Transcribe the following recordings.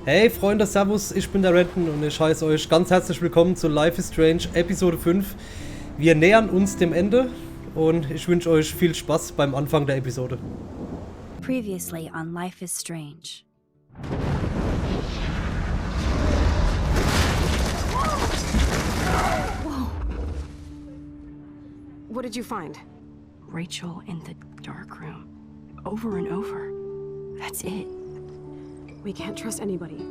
Hey Freunde, Servus, ich bin der Renton und ich heiße euch ganz herzlich willkommen zu Life is Strange Episode 5. Wir nähern uns dem Ende und ich wünsche euch viel Spaß beim Anfang der Episode. Previously on Life is Strange. Whoa. What did you find? Rachel in the dark room. Over and over. That's it. We can't trust anybody,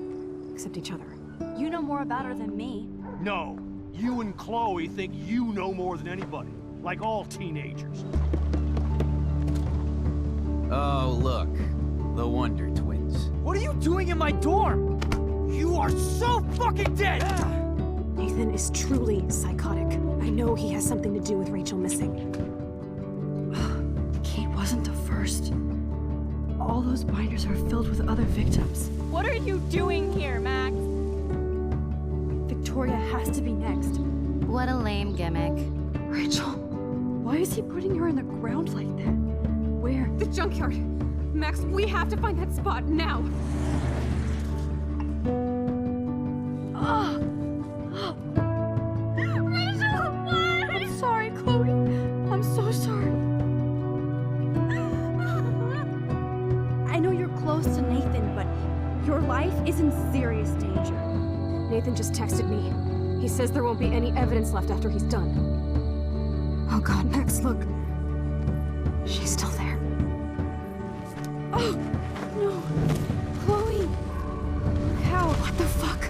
except each other. You know more about her than me. No, you and Chloe think you know more than anybody, like all teenagers. Oh, look. The Wonder Twins. What are you doing in my dorm? You are so fucking dead! Nathan is truly psychotic. I know he has something to do with Rachel missing. Kate wasn't the first. All those binders are filled with other victims. What are you doing here, Max? Victoria has to be next. What a lame gimmick. Rachel, why is he putting her in the ground like that? Where? The junkyard! Max, we have to find that spot now! Rachel, what? I'm sorry, Chloe. I'm so sorry. I know you're close to Nathan, but your life is in serious danger. Nathan just texted me. He says there won't be any evidence left after he's done. Oh god, Max, look. She's still there. Oh, no. Chloe. How? What the fuck?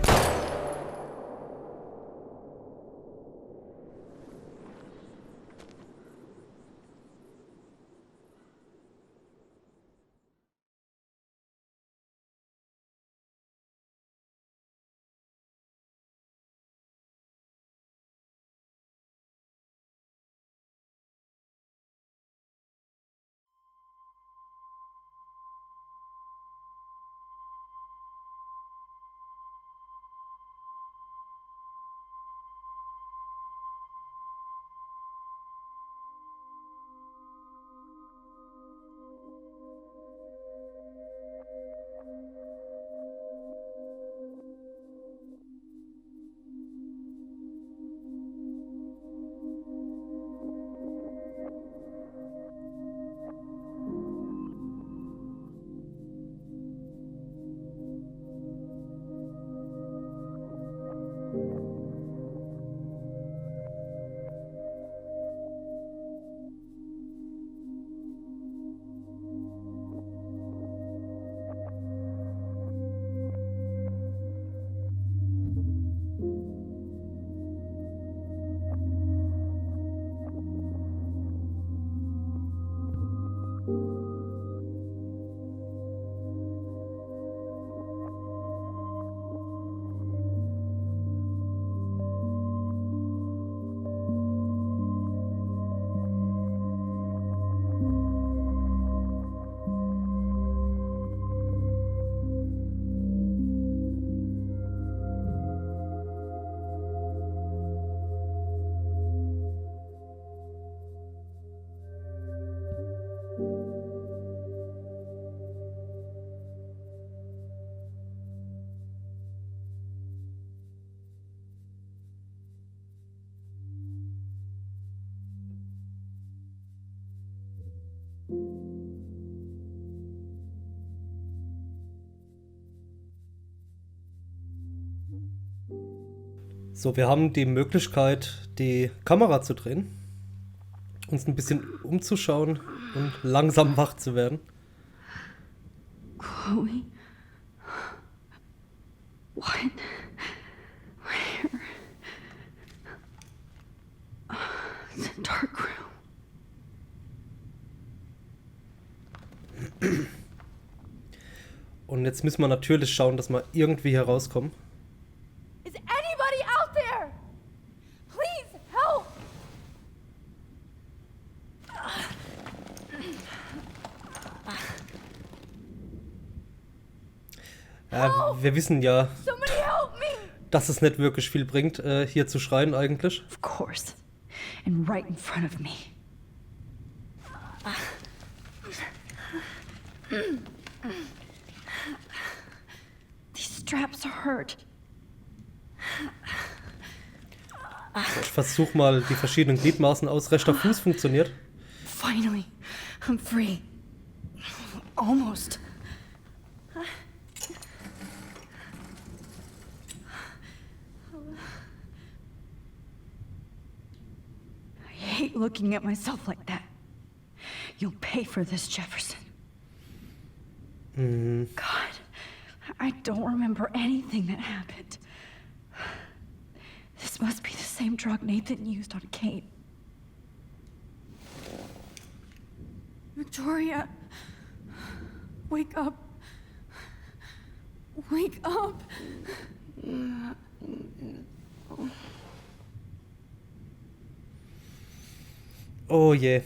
So, wir haben die Möglichkeit, die Kamera zu drehen, uns ein bisschen umzuschauen und langsam wach zu werden. Chloe? What? Where? It's a dark room. Und jetzt müssen wir natürlich schauen, dass wir irgendwie herauskommen. Is anybody out there? Please help! Wir wissen ja, Somebody help me! dass es nicht wirklich viel bringt, hier zu schreien eigentlich. Of course. And right in front of me. These straps hurt. Ich versuche mal die verschiedenen Gliedmaßen aus. Rechter Fuß funktioniert. Finally, I'm free. Almost. I hate looking at myself like that. You'll pay for this, Jefferson. God, I don't remember anything that happened. This must be the same drug Nathan used on Kate. Victoria, wake up. Wake up. Oh je.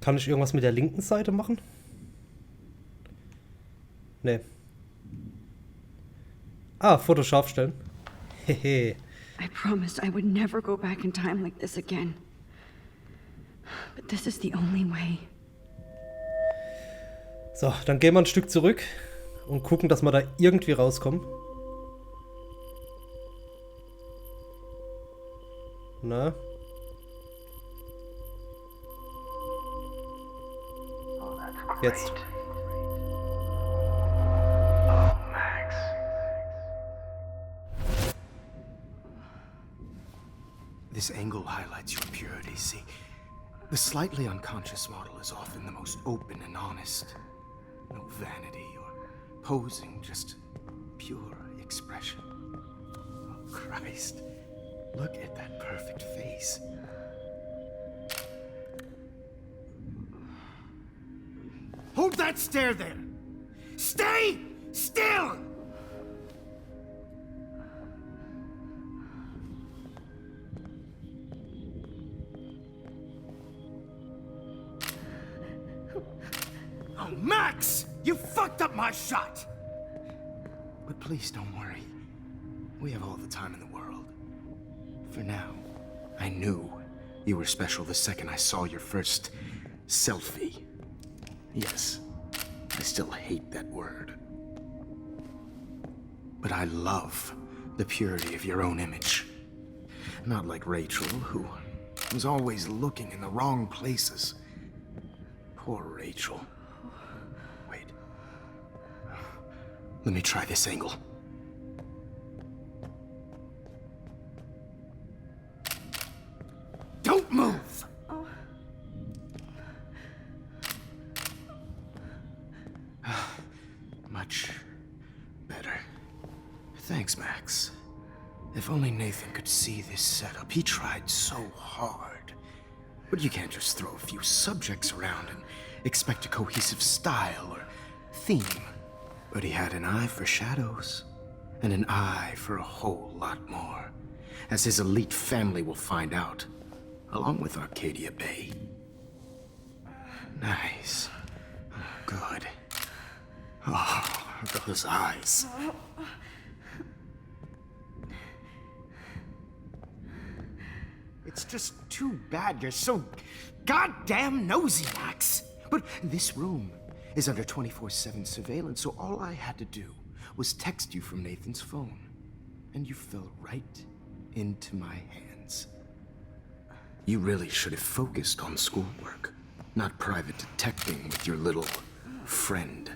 Kann ich irgendwas mit der linken Seite machen? Nee. Ah, Foto scharf stellen. Hehe. I promised I would never go back in time like this again. But this is the only way. So, dann gehen wir ein Stück zurück und gucken, dass wir da irgendwie rauskommen. Na? Jetzt. This angle highlights your purity, see? The slightly unconscious model is often the most open and honest. No vanity or posing, just pure expression. Oh, Christ. Look at that perfect face. Hold that stare there! Stay still! Oh, Max! You fucked up my shot! But please don't worry. We have all the time in the world. For now, I knew you were special the second I saw your first selfie. Yes, I still hate that word. But I love the purity of your own image. Not like Rachel, who was always looking in the wrong places. Poor Rachel. Wait. Let me try this angle. Don't move! Much better. Thanks, Max. If only Nathan could see this setup. He tried so hard. But you can't just throw a few subjects around and expect a cohesive style or theme. But he had an eye for shadows, and an eye for a whole lot more, as his elite family will find out, along with Arcadia Bay. Nice. Good. Oh, those eyes. It's just too bad you're so goddamn nosy, Max. But this room is under 24/7 surveillance, so all I had to do was text you from Nathan's phone. And you fell right into my hands. You really should have focused on schoolwork, not private detecting with your little friend.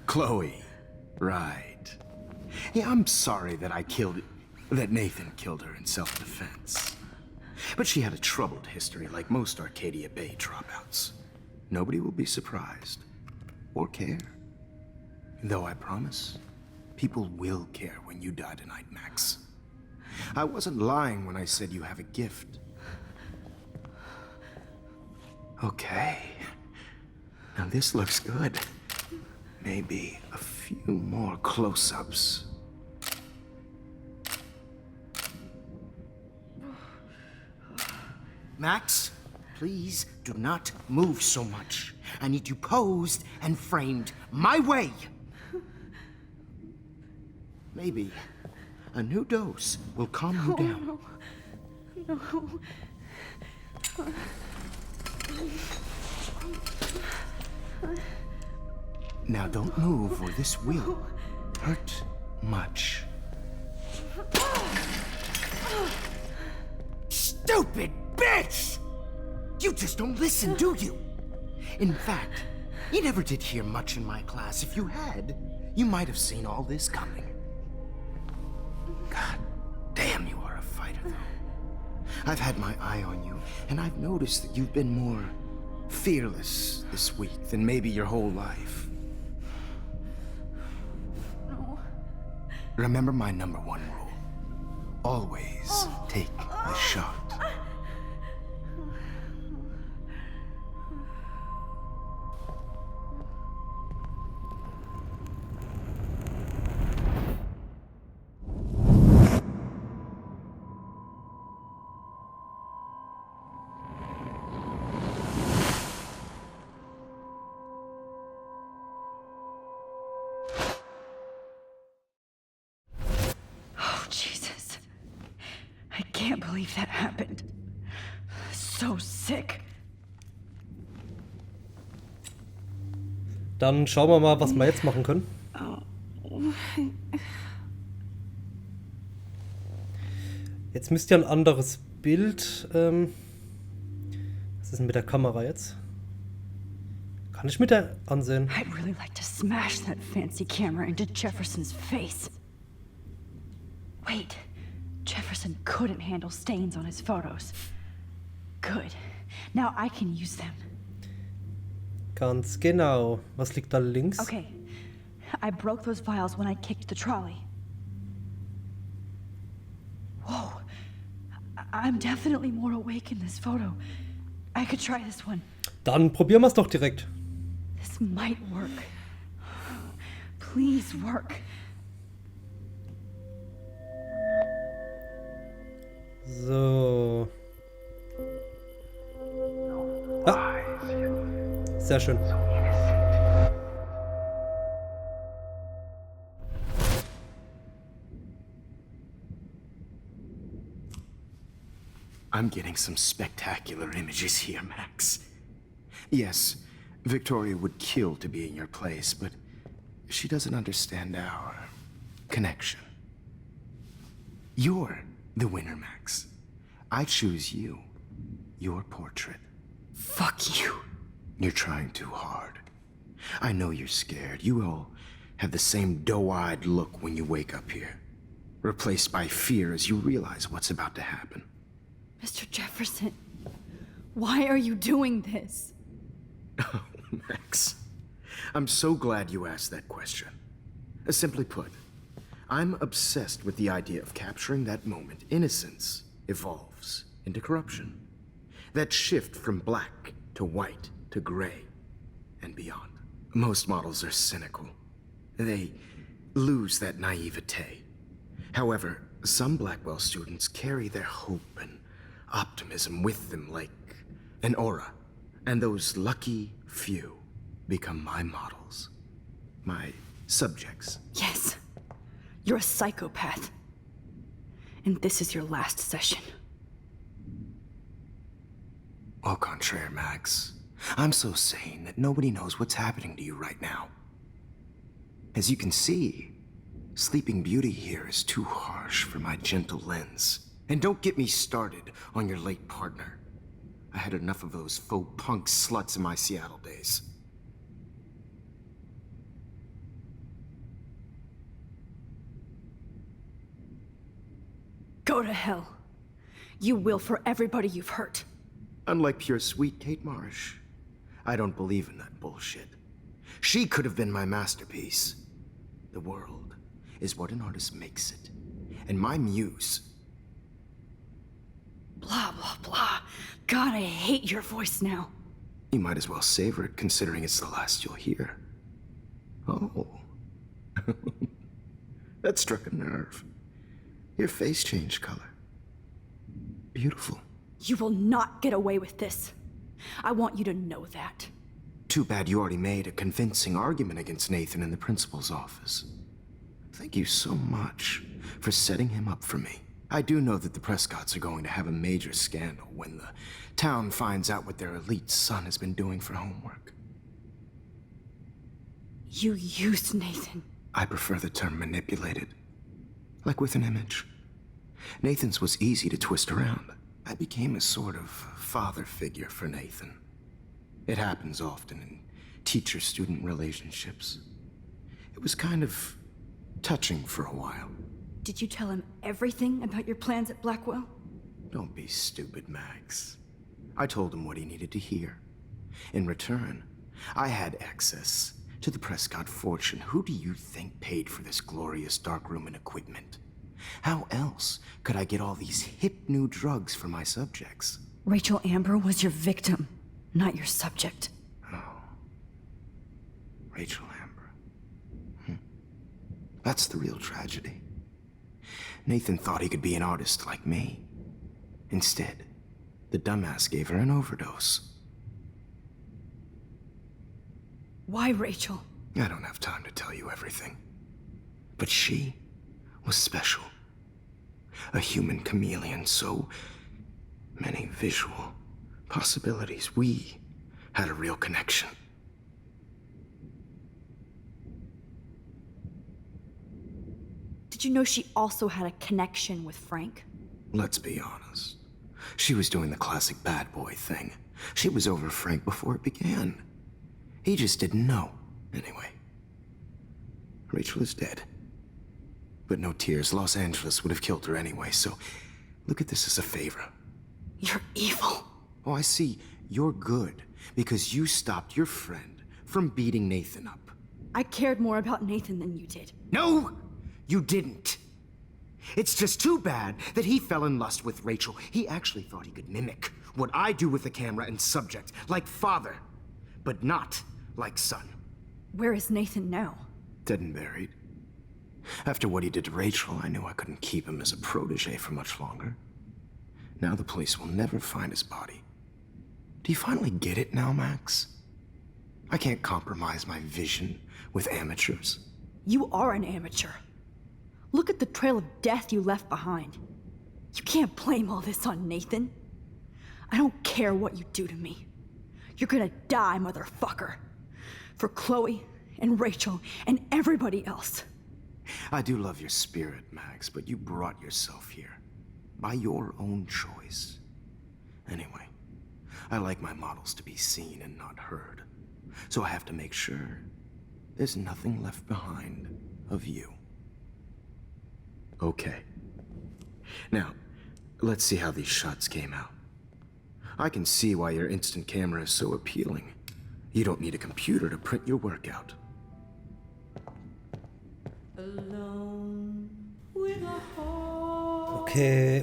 Chloe, right. Yeah, I'm sorry that Nathan killed her in self-defense. But she had a troubled history like most Arcadia Bay dropouts. Nobody will be surprised, or care. Though I promise, people will care when you die tonight, Max. I wasn't lying when I said you have a gift. Okay. Now this looks good. Maybe a few more close-ups. Max, please do not move so much. I need you posed and framed my way. Maybe a new dose will calm you down. No. Now don't move or this will hurt much. Stupid bitch! You just don't listen, do you? In fact, you never did hear much in my class. If you had, you might have seen all this coming. God damn, you are a fighter, though. I've had my eye on you, and I've noticed that you've been more fearless this week than maybe your whole life. No. Remember my number one rule. Always take the shot. Oh, Jesus. I can't believe that happened. So sick. Dann schauen wir mal, was wir jetzt machen können. Jetzt müsst ihr ein anderes Bild. Was ist denn mit der Kamera jetzt? Kann ich mit der ansehen? I'd really like to smash that fancy camera into Jefferson's face. Wait, Jefferson couldn't handle stains on his photos. Good. Now I can use them. Ganz genau. Was liegt da links? Okay. I broke those files when I kicked the trolley. Whoa. I'm definitely more awake in this photo. I could try this one. Dann probieren wir es doch direkt. This might work. Please work. So. Ah. Sehr schön. I'm getting some spectacular images here, Max. Yes, Victoria would kill to be in your place, but she doesn't understand our connection. You're the winner, Max. I choose you. Your portrait. Fuck you. You're trying too hard. I know you're scared. You all have the same doe-eyed look when you wake up here, replaced by fear as you realize what's about to happen. Mr. Jefferson, why are you doing this? Oh, Max. I'm so glad you asked that question. Simply put, I'm obsessed with the idea of capturing that moment innocence evolves into corruption. That shift from black to white to gray and beyond. Most models are cynical. They lose that naivete. However, some Blackwell students carry their hope and optimism with them like an aura. And those lucky few become my models. My subjects. Yes. You're a psychopath. And this is your last session. Au contraire, Max. I'm so sane that nobody knows what's happening to you right now. As you can see, Sleeping Beauty here is too harsh for my gentle lens. And don't get me started on your late partner. I had enough of those faux punk sluts in my Seattle days. Go to hell. You will for everybody you've hurt. Unlike pure sweet Kate Marsh, I don't believe in that bullshit. She could have been my masterpiece. The world is what an artist makes it. And my muse... Blah, blah, blah. God, I hate your voice now. You might as well savor it, considering it's the last you'll hear. Oh. That struck a nerve. Your face changed color. Beautiful. You will not get away with this. I want you to know that. Too bad you already made a convincing argument against Nathan in the principal's office. Thank you so much for setting him up for me. I do know that the Prescotts are going to have a major scandal when the town finds out what their elite son has been doing for homework. You used Nathan. I prefer the term manipulated. Like with an image. Nathan's was easy to twist around. I became a sort of father figure for Nathan. It happens often in teacher-student relationships. It was kind of touching for a while. Did you tell him everything about your plans at Blackwell? Don't be stupid, Max. I told him what he needed to hear. In return, I had access to the Prescott fortune. Who do you think paid for this glorious darkroom and equipment? How else could I get all these hip new drugs for my subjects? Rachel Amber was your victim, not your subject. Oh. Rachel Amber. That's the real tragedy. Nathan thought he could be an artist like me. Instead, the dumbass gave her an overdose. Why Rachel? I don't have time to tell you everything. But she was special. A human chameleon, so many visual possibilities. We had a real connection. Did you know she also had a connection with Frank? Let's be honest. She was doing the classic bad boy thing. She was over Frank before it began. He just didn't know. Anyway, Rachel is dead. But no tears. Los Angeles would have killed her anyway, so look at this as a favor. You're evil. Oh, I see. You're good because you stopped your friend from beating Nathan up. I cared more about Nathan than you did. No, you didn't. It's just too bad that he fell in lust with Rachel. He actually thought he could mimic what I do with the camera and subject, like father, but not like son. Where is Nathan now? Dead and buried. After what he did to Rachel, I knew I couldn't keep him as a protege for much longer. Now the police will never find his body. Do you finally get it now, Max? I can't compromise my vision with amateurs. You are an amateur. Look at the trail of death you left behind. You can't blame all this on Nathan. I don't care what you do to me. You're gonna die, motherfucker. For Chloe and Rachel and everybody else. I do love your spirit, Max, but you brought yourself here. By your own choice. Anyway, I like my models to be seen and not heard. So I have to make sure there's nothing left behind of you. Okay. Now, let's see how these shots came out. I can see why your instant camera is so appealing. You don't need a computer to print your work out. Okay.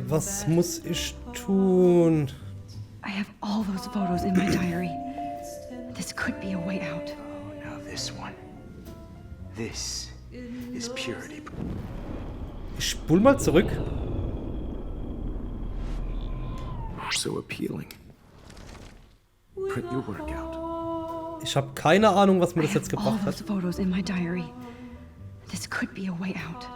Was muss ich tun? I have all those photos in my diary. This could be a way out. Oh, now this one. This is purity. Ich spul mal zurück. So appealing. Print your work out. Ich habe keine Ahnung, was mir das jetzt all gebracht those hat. photos in my diary. This could be a way out.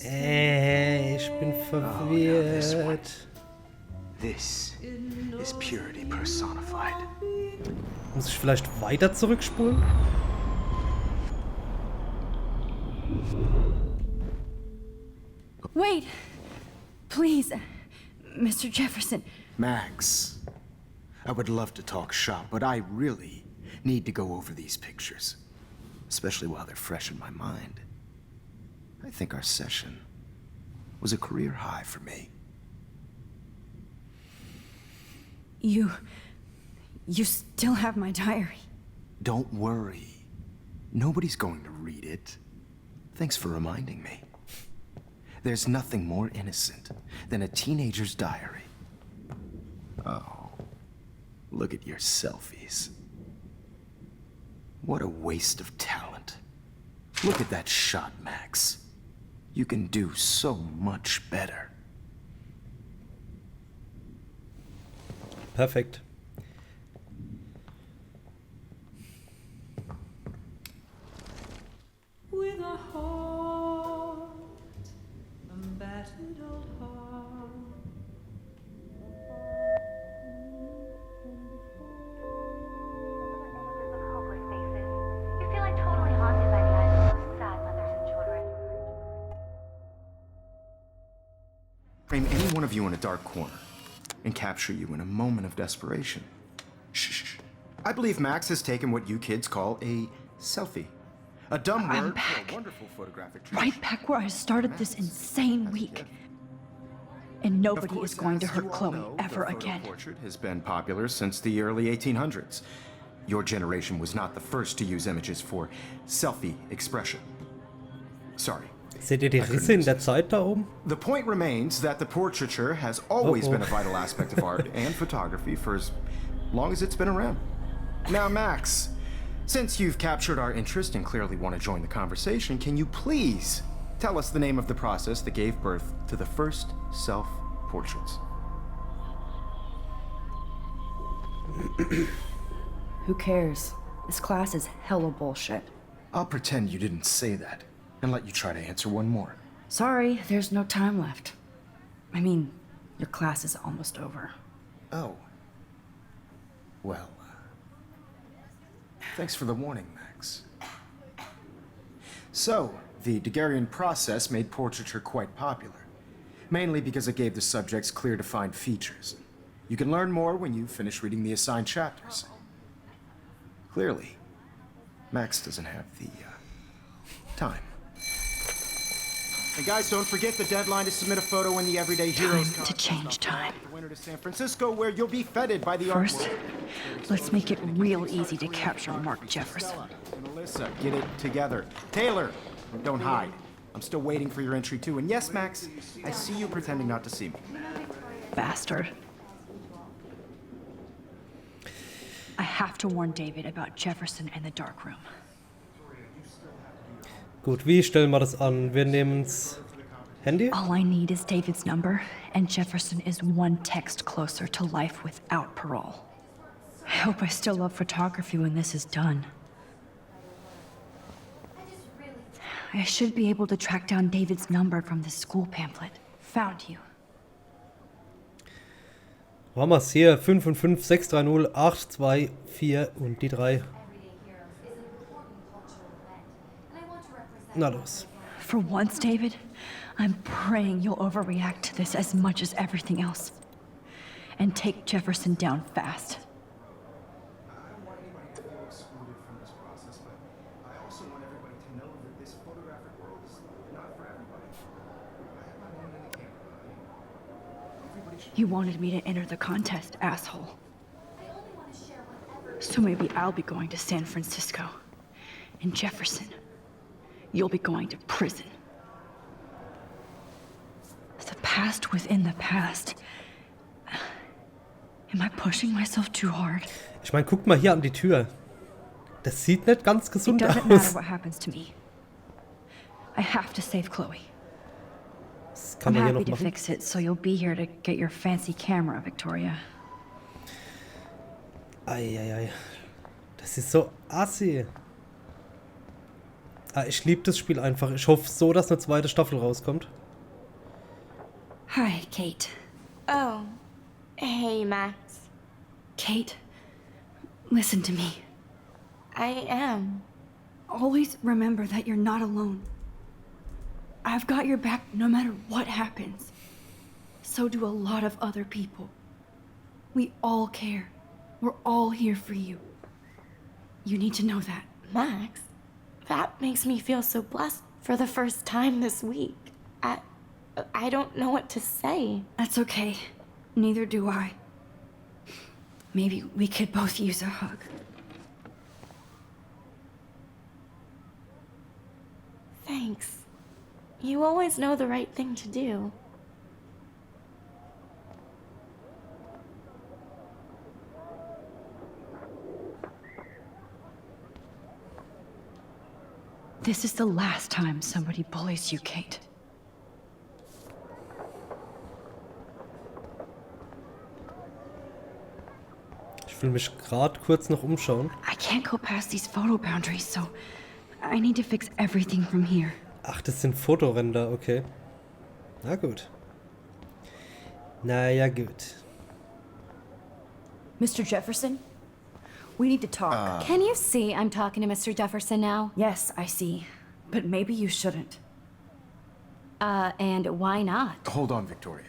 Ich bin verwirrt. This is purity personified. Muss ich vielleicht weiter zurückspulen? Wait! Please, Mr. Jefferson. Max, I would love to talk shop, but I really need to go over these pictures. Especially while they're fresh in my mind. I think our session was a career high for me. You still have my diary. Don't worry. Nobody's going to read it. Thanks for reminding me. There's nothing more innocent than a teenager's diary. Oh, look at your selfies. What a waste of talent. Look at that shot, Max. You can do so much better. Perfekt. With a heart, a battered old heart. you in a dark corner and capture you in a moment of desperation. Shh. I believe Max has taken what you kids call a selfie. A dumb I'm word back. for a wonderful photographic tradition. Right back where I started this insane week. And Of nobody course, is going to as hurt you all Chloe know, ever the photo again. portrait has been popular since the early 1800s. Your generation was not the first to use images for selfie expression. Sorry. Seht ihr die Risse in der Zeit da oben? The point remains that the portraiture has always Uh-oh. been a vital aspect of art and photography for as long as it's been around. Now, Max, since you've captured our interest and clearly want to join the conversation, can you please tell us the name of the process that gave birth to the first self-portraits? Who cares? This class is hella bullshit. I'll pretend you didn't say that and let you try to answer one more. Sorry, there's no time left. I mean, your class is almost over. Oh. Well, thanks for the warning, Max. So, the Daguerrean process made portraiture quite popular, mainly because it gave the subjects clear defined features. You can learn more when you finish reading the assigned chapters. Clearly, Max doesn't have the time. And guys, don't forget the deadline to submit a photo when the Everyday Heroes Time to change time. The winter to San Francisco, where you'll be feted by the First, artwork. let's make it real easy to capture Mark Jefferson. And Alyssa, get it together. Taylor, don't hide. I'm still waiting for your entry too. And yes, Max, I see you pretending not to see me. Bastard. I have to warn David about Jefferson and the dark room. Gut, wie stellen wir das an? Wir nehmen's Handy? All I need is David's number, and Jefferson is one text closer to life without parole. I hope I still love photography when this is done. I should be able to track down David's number from the school pamphlet. Found you. Wo haben wir's hier? 5 und 5, 6, 3, 0, 8, 2, 4 und die 3. Na los. For once, David, I'm praying you'll overreact to this as much as everything else. And take Jefferson down fast. You wanted me to enter the contest, asshole. So maybe I'll be going to San Francisco. And Jefferson, you'll be going to prison. The past within the past. Am I pushing myself too hard? Ich meine, guck mal hier an die Tür. Das sieht nicht ganz It gesund doesn't matter aus. what happens to me. I have to save Chloe. Das kann I'm man hier happy noch to machen. fix it, so you'll be here to get your fancy camera, Victoria. Eieiei. Das ist so assi. Ah, ich liebe das Spiel einfach. Ich hoffe so, dass eine zweite Staffel rauskommt. Hi, Kate. Oh. Hey, Max. Kate, listen to me. I am. Always remember that you're not alone. I've got your back no matter what happens. So do a lot of other people. We all care. We're all here for you. You need to know that. Max, that makes me feel so blessed for the first time this week. I don't know what to say. That's okay. Neither do I. Maybe we could both use a hug. Thanks. You always know the right thing to do. This is the last time somebody bullies you, Kate. Ich will mich gerade kurz noch umschauen. I can't go past these photo boundaries, so I need to fix everything from here. Ach, das sind Fotorender, okay. Na gut. Naja, gut. Mr. Jefferson, we need to talk. Can you see I'm talking to Mr. Jefferson now? Yes, I see. But maybe you shouldn't. And why not? Hold on, Victoria.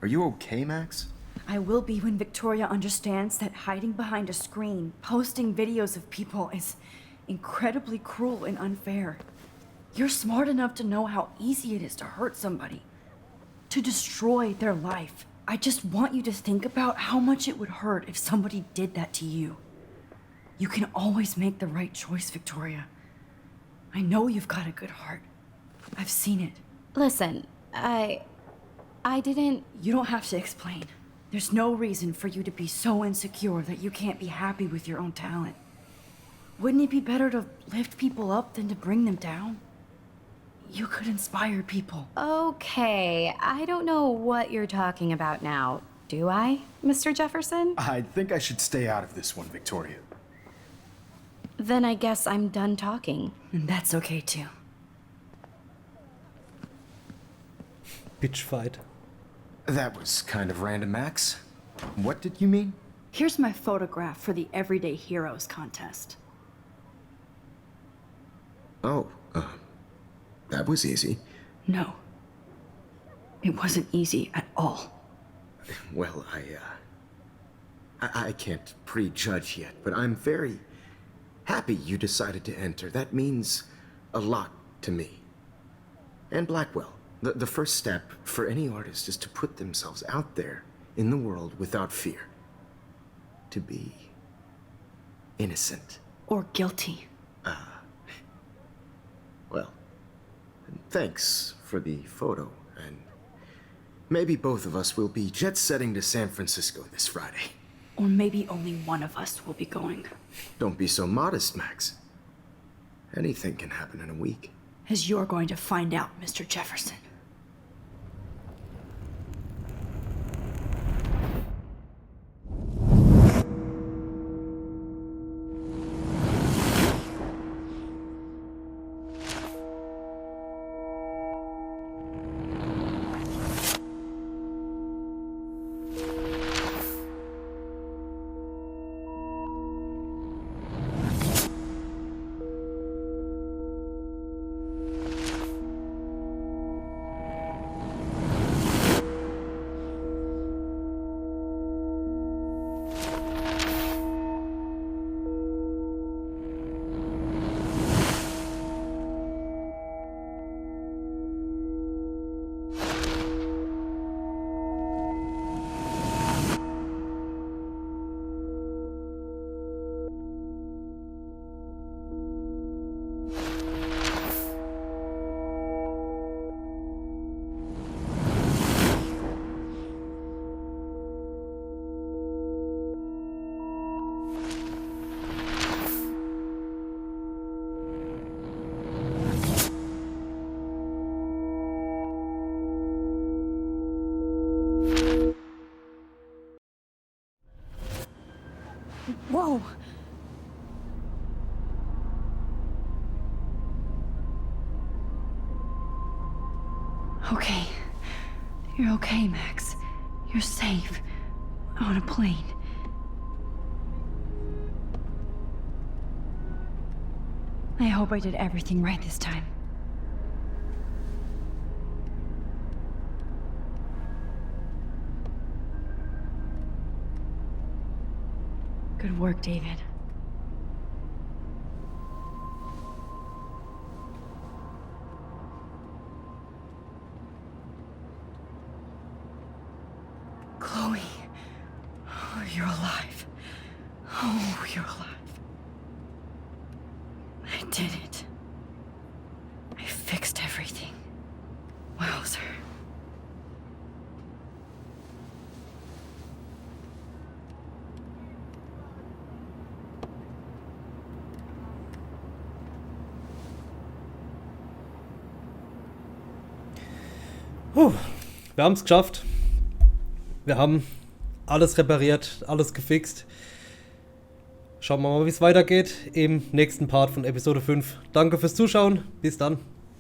Are you okay, Max? I will be when Victoria understands that hiding behind a screen, posting videos of people is incredibly cruel and unfair. You're smart enough to know how easy it is to hurt somebody, to destroy their life. I just want you to think about how much it would hurt if somebody did that to you. You can always make the right choice, Victoria. I know you've got a good heart. I've seen it. Listen, I didn't... You don't have to explain. There's no reason for you to be so insecure that you can't be happy with your own talent. Wouldn't it be better to lift people up than to bring them down? You could inspire people. Okay, I don't know what you're talking about now. Do I, Mr. Jefferson? I think I should stay out of this one, Victoria. Then I guess I'm done talking. And that's okay too. Bitch fight. That was kind of random, Max. What did you mean? Here's my photograph for the Everyday Heroes contest. Oh, that was easy. No. It wasn't easy at all. Well, I can't prejudge yet, but I'm very happy you decided to enter. That means a lot to me. And Blackwell. The first step for any artist is to put themselves out there in the world without fear. To be innocent. Or guilty. Well, thanks for the photo, and maybe both of us will be jet-setting to San Francisco this Friday. Or maybe only one of us will be going. Don't be so modest, Max. Anything can happen in a week. As you're going to find out, Mr. Jefferson. Whoa! Okay. You're okay, Max. You're safe. On a plane. I hope I did everything right this time. Good work, David. Chloe. Oh, you're alive. Oh, you're alive. I did it. I fixed everything. Wowzer. Wir haben es geschafft. Wir haben alles repariert, alles gefixt. Schauen wir mal, wie es weitergeht im nächsten Part von Episode 5. Danke fürs Zuschauen. Bis dann.